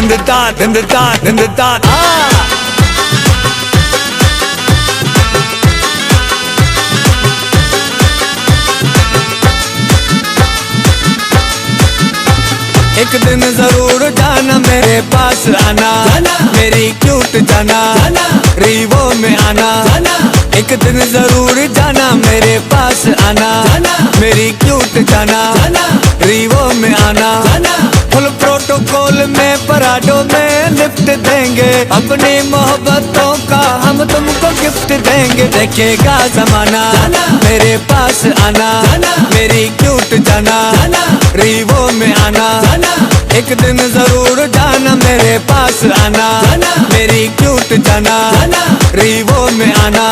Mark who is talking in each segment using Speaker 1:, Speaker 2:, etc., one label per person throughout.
Speaker 1: हिंदुस्तान एक दिन जरूर जाना मेरे पास आना, मेरी क्यूट जाना रीवो में आना। एक दिन जरूर जाना मेरे पास आना, मेरी क्यूट जाना रीवो में आना। फुल प्रोटोकॉल में पराठों में लिफ्ट देंगे, अपनी मोहब्बतों का हम तुमको गिफ्ट देंगे। देखेगा जमाना मेरे पास आना, मेरी क्यूट जाना रीवो में आना। एक दिन जरूर जाना मेरे पास आना, मेरी क्यूट जाना रीवो में आना।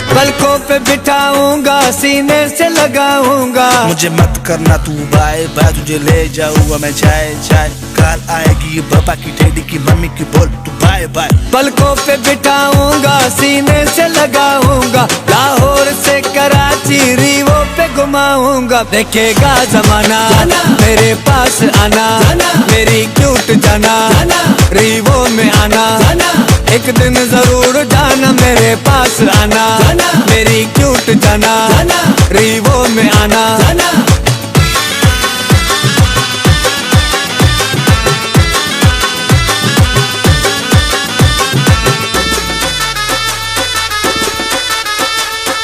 Speaker 1: पलकों पे बिठाऊंगा, सीने से लगाऊंगा।
Speaker 2: मुझे मत करना तू बाय बाय, तुझे ले जाऊंगा मैं चाय चाय। काल आएगी पापा की डैडी की मम्मी की, बोल तू बाय बाय।
Speaker 1: पलकों पे बिठाऊंगा, सीने से लगाऊंगा। लाहौर से कराची रीवो पे घुमाऊंगा। देखेगा जमाना मेरे पास आना, मेरी क्यूट जाना रीवो में आना। एक दिन जरूर जाना मेरे पास आना, मेरी क्यूट जाना रीवो में आना।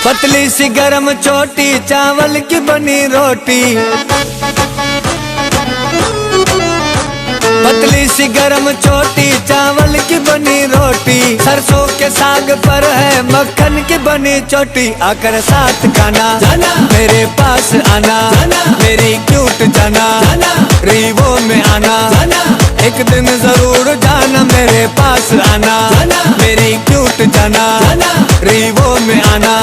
Speaker 1: पतली सी गरम चोटी, चावल की बनी रोटी। पतली सी गरम चोटी, चावल की बनी रोटी। सरसों के साग पर है मक्खन की बनी चोटी। आकर साथ खाना मेरे पास आना, मेरी क्यूट जाना रीवो में आना। एक दिन जरूर जाना मेरे पास आना, मेरी क्यूट जाना रीवो में आना।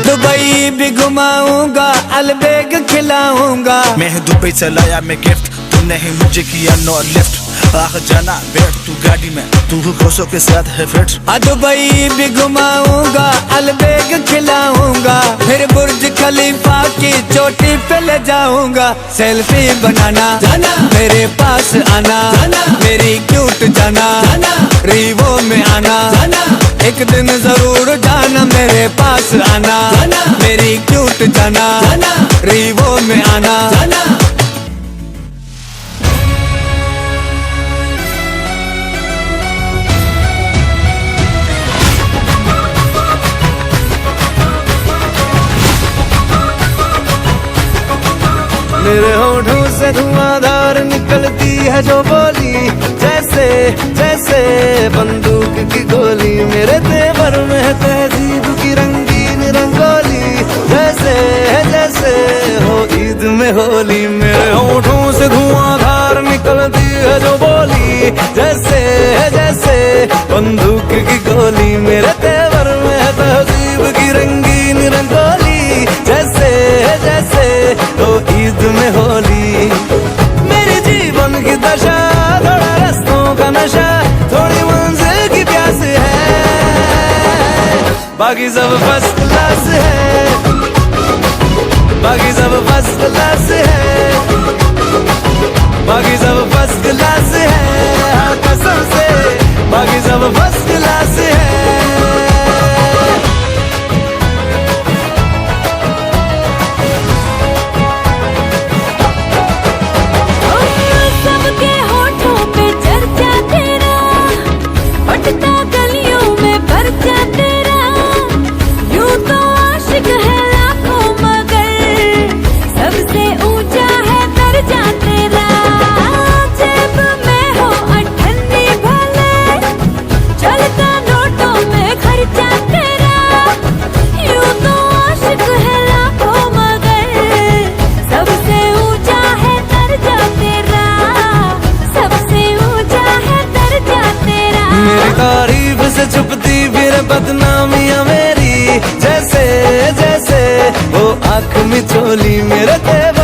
Speaker 1: दुबई भी घुमाऊंगा, अलबेग खिलाऊंगा।
Speaker 2: मैं दुबई से लाया मैं गिफ्ट, तूने ही मुझे किया नो लिफ्ट। आह जाना बैठ तू गाड़ी में, तू खुशों के साथ है फिट।
Speaker 1: दुबई भी घुमाऊंगा, अलबेग खिलाऊंगा। फिर बुर्ज खलीफा की चोटी पे ले जाऊंगा। सेल्फी बनाना मेरे पास आना, मेरी क्यूट जाना रीवो में आना। एक दिन जरूर जाना मेरे पास आना, मेरी क्यूट जाना रीवो में आना।
Speaker 3: मेरे होठों से धुआंधार निकलती है जो बोली, जैसे जैसे बंदूक की गोली। मेरे तेवर में है तहजीब की रंगीन रंगोली, जैसे जैसे हो ईद में होली। मेरे होठों से धुआंधार निकलती है जो बोली, जैसे जैसे बंदूक की गोली। मेरे तेवर में है तहजीब की रंगीन रंगोली, जैसे जैसे हो ईद में होली। मेरे जीवन की दशा, थोड़ा रस्तों का नशा, थोड़ी मंजिल की प्यास है। बाकी सब फर्स्ट क्लास है, बाकी सब फर्स्ट क्लास है, बाकी सब फर्स्ट क्लास है। हाँ कसम से बाकी सब फर्स्ट क्लास है।
Speaker 4: चलता नोट
Speaker 3: आंख मिचोली मेरे तेवर